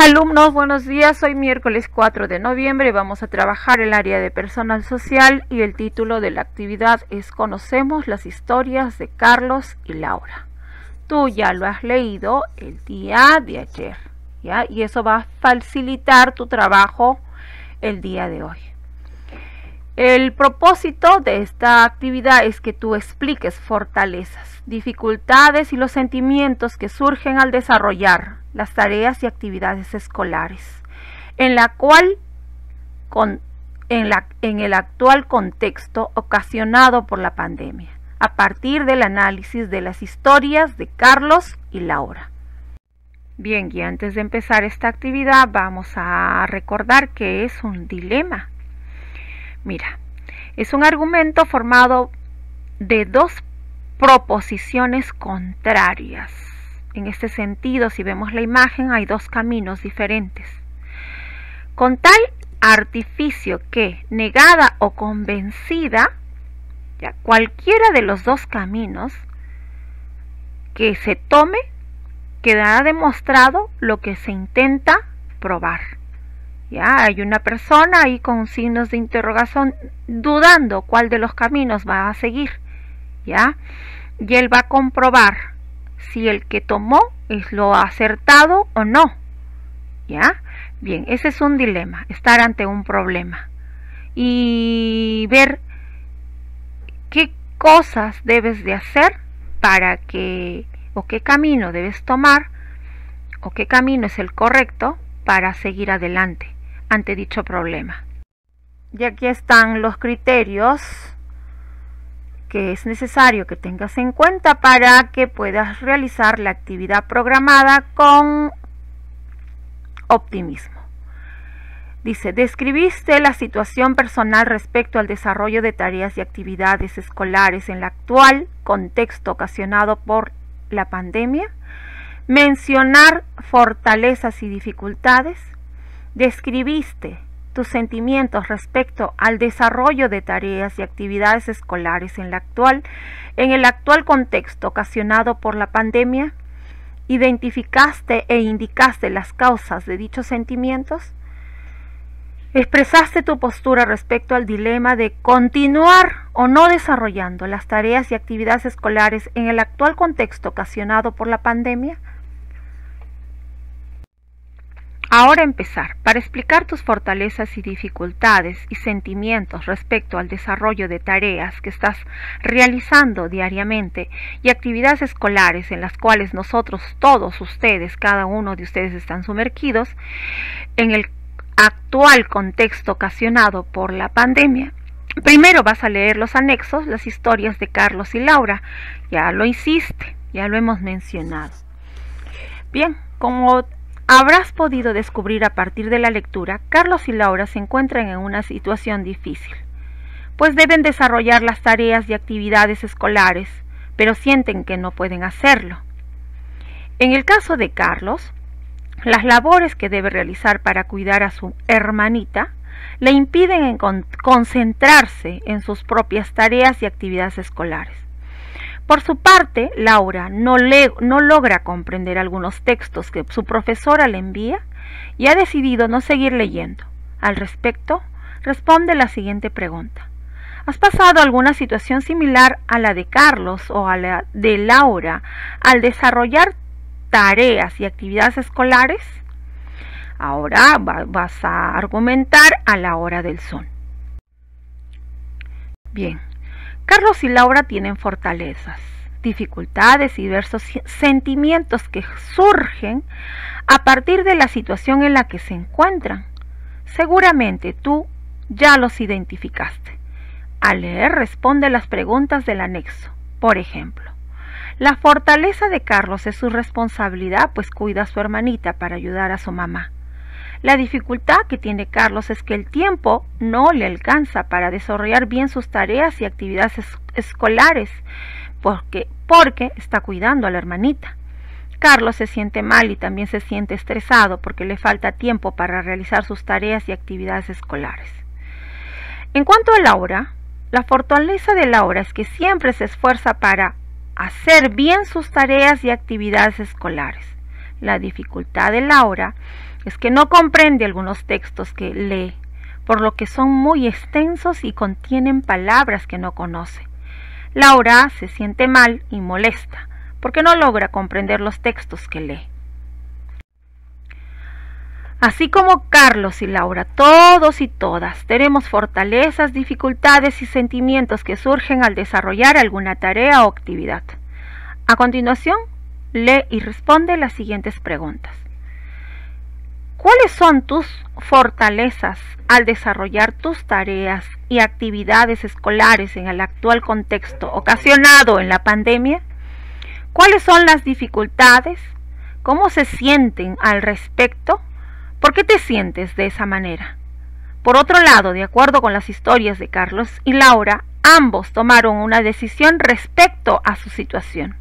Alumnos, buenos días. Hoy miércoles 4 de noviembre vamos a trabajar el área de personal social y el título de la actividad es Conocemos las historias de Carlos y Laura. Tú ya lo has leído el día de ayer, ¿ya? Y eso va a facilitar tu trabajo el día de hoy. El propósito de esta actividad es que tú expliques fortalezas, dificultades y los sentimientos que surgen al desarrollar las tareas y actividades escolares, en el actual contexto ocasionado por la pandemia, a partir del análisis de las historias de Carlos y Laura. Bien, y antes de empezar esta actividad vamos a recordar que es un dilema. Mira, es un argumento formado de dos proposiciones contrarias. En este sentido, si vemos la imagen, hay dos caminos diferentes. Con tal artificio que, negada o convencida, ya cualquiera de los dos caminos que se tome, quedará demostrado lo que se intenta probar. Ya hay una persona ahí con signos de interrogación dudando cuál de los caminos va a seguir, ¿ya? Y él va a comprobar si el que tomó es lo acertado o no, ¿ya? Bien, ese es un dilema, estar ante un problema y ver qué cosas debes de hacer para que, o qué camino debes tomar, o qué camino es el correcto para seguir adelante ante dicho problema. Y aquí están los criterios que es necesario que tengas en cuenta para que puedas realizar la actividad programada con optimismo. Dice, describiste la situación personal respecto al desarrollo de tareas y actividades escolares en el actual contexto ocasionado por la pandemia. Mencionar fortalezas y dificultades. Describiste tus sentimientos respecto al desarrollo de tareas y actividades escolares en el actual contexto ocasionado por la pandemia. Identificaste e indicaste las causas de dichos sentimientos. Expresaste tu postura respecto al dilema de continuar o no desarrollando las tareas y actividades escolares en el actual contexto ocasionado por la pandemia. Ahora empezar. Para explicar tus fortalezas y dificultades y sentimientos respecto al desarrollo de tareas que estás realizando diariamente y actividades escolares en las cuales nosotros, todos ustedes, cada uno de ustedes están sumergidos en el actual contexto ocasionado por la pandemia. Primero vas a leer los anexos, las historias de Carlos y Laura. Ya lo hiciste, ya lo hemos mencionado. Bien, como habrás podido descubrir a partir de la lectura, Carlos y Laura se encuentran en una situación difícil, pues deben desarrollar las tareas y actividades escolares, pero sienten que no pueden hacerlo. En el caso de Carlos, las labores que debe realizar para cuidar a su hermanita le impiden concentrarse en sus propias tareas y actividades escolares. Por su parte, Laura no logra comprender algunos textos que su profesora le envía y ha decidido no seguir leyendo. Al respecto, responde la siguiente pregunta. ¿Has pasado alguna situación similar a la de Carlos o a la de Laura al desarrollar tareas y actividades escolares? Ahora vas a argumentar a la hora del son. Bien. Carlos y Laura tienen fortalezas, dificultades y diversos sentimientos que surgen a partir de la situación en la que se encuentran. Seguramente tú ya los identificaste. Al leer, responde las preguntas del anexo. Por ejemplo, la fortaleza de Carlos es su responsabilidad, pues cuida a su hermanita para ayudar a su mamá. La dificultad que tiene Carlos es que el tiempo no le alcanza para desarrollar bien sus tareas y actividades escolares, porque está cuidando a la hermanita. Carlos se siente mal y también se siente estresado porque le falta tiempo para realizar sus tareas y actividades escolares. En cuanto a Laura, la fortaleza de Laura es que siempre se esfuerza para hacer bien sus tareas y actividades escolares. La dificultad de Laura es que no comprende algunos textos que lee, por lo que son muy extensos y contienen palabras que no conoce. Laura se siente mal y molesta porque no logra comprender los textos que lee. Así como Carlos y Laura, todos y todas tenemos fortalezas, dificultades y sentimientos que surgen al desarrollar alguna tarea o actividad. A continuación, lee y responde las siguientes preguntas. ¿Cuáles son tus fortalezas al desarrollar tus tareas y actividades escolares en el actual contexto ocasionado en la pandemia? ¿Cuáles son las dificultades? ¿Cómo se sienten al respecto? ¿Por qué te sientes de esa manera? Por otro lado, de acuerdo con las historias de Carlos y Laura, ambos tomaron una decisión respecto a su situación.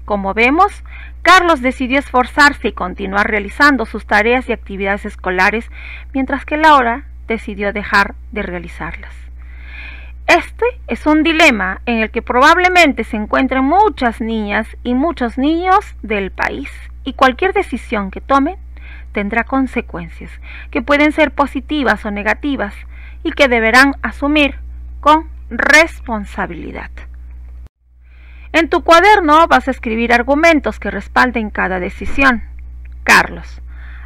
Como vemos, Carlos decidió esforzarse y continuar realizando sus tareas y actividades escolares, mientras que Laura decidió dejar de realizarlas. Este es un dilema en el que probablemente se encuentren muchas niñas y muchos niños del país, y cualquier decisión que tomen tendrá consecuencias que pueden ser positivas o negativas y que deberán asumir con responsabilidad. En tu cuaderno vas a escribir argumentos que respalden cada decisión. Carlos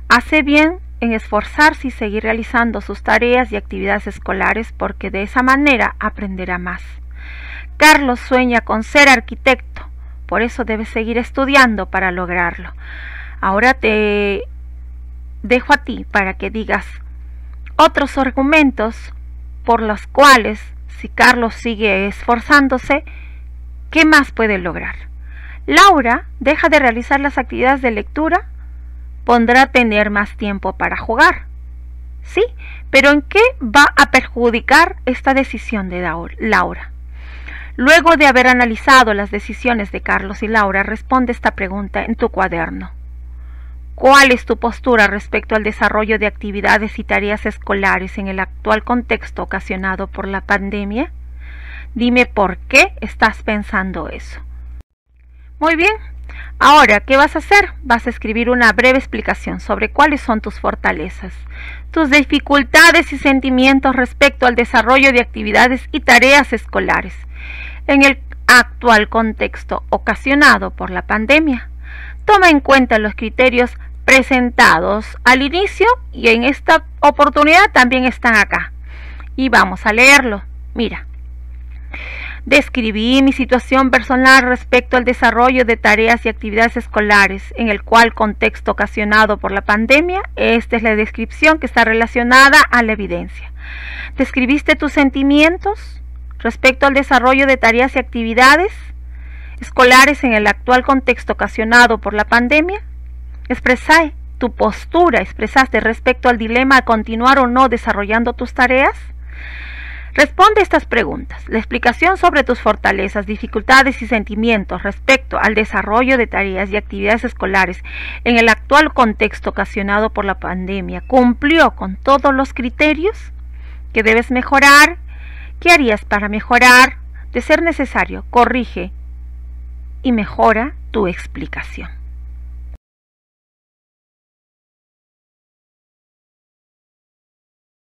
hace bien en esforzarse y seguir realizando sus tareas y actividades escolares porque de esa manera aprenderá más. Carlos sueña con ser arquitecto, por eso debe seguir estudiando para lograrlo. Ahora te dejo a ti para que digas otros argumentos por los cuales, si Carlos sigue esforzándose, ¿qué más puede lograr? Laura deja de realizar las actividades de lectura, podrá tener más tiempo para jugar. Sí, pero ¿en qué va a perjudicar esta decisión de Laura? Luego de haber analizado las decisiones de Carlos y Laura, responde esta pregunta en tu cuaderno. ¿Cuál es tu postura respecto al desarrollo de actividades y tareas escolares en el actual contexto ocasionado por la pandemia? Dime por qué estás pensando eso. Muy bien, ahora, ¿qué vas a hacer? Vas a escribir una breve explicación sobre cuáles son tus fortalezas, tus dificultades y sentimientos respecto al desarrollo de actividades y tareas escolares en el actual contexto ocasionado por la pandemia. Toma en cuenta los criterios presentados al inicio y en esta oportunidad también están acá. Y vamos a leerlo. Mira. Describí mi situación personal respecto al desarrollo de tareas y actividades escolares en el cual contexto ocasionado por la pandemia. Esta es la descripción que está relacionada a la evidencia. Describiste tus sentimientos respecto al desarrollo de tareas y actividades escolares en el actual contexto ocasionado por la pandemia. Expresé tu postura, expresaste respecto al dilema de continuar o no desarrollando tus tareas. Responde estas preguntas. La explicación sobre tus fortalezas, dificultades y sentimientos respecto al desarrollo de tareas y actividades escolares en el actual contexto ocasionado por la pandemia cumplió con todos los criterios que debes mejorar. ¿Qué harías para mejorar? De ser necesario, corrige y mejora tu explicación.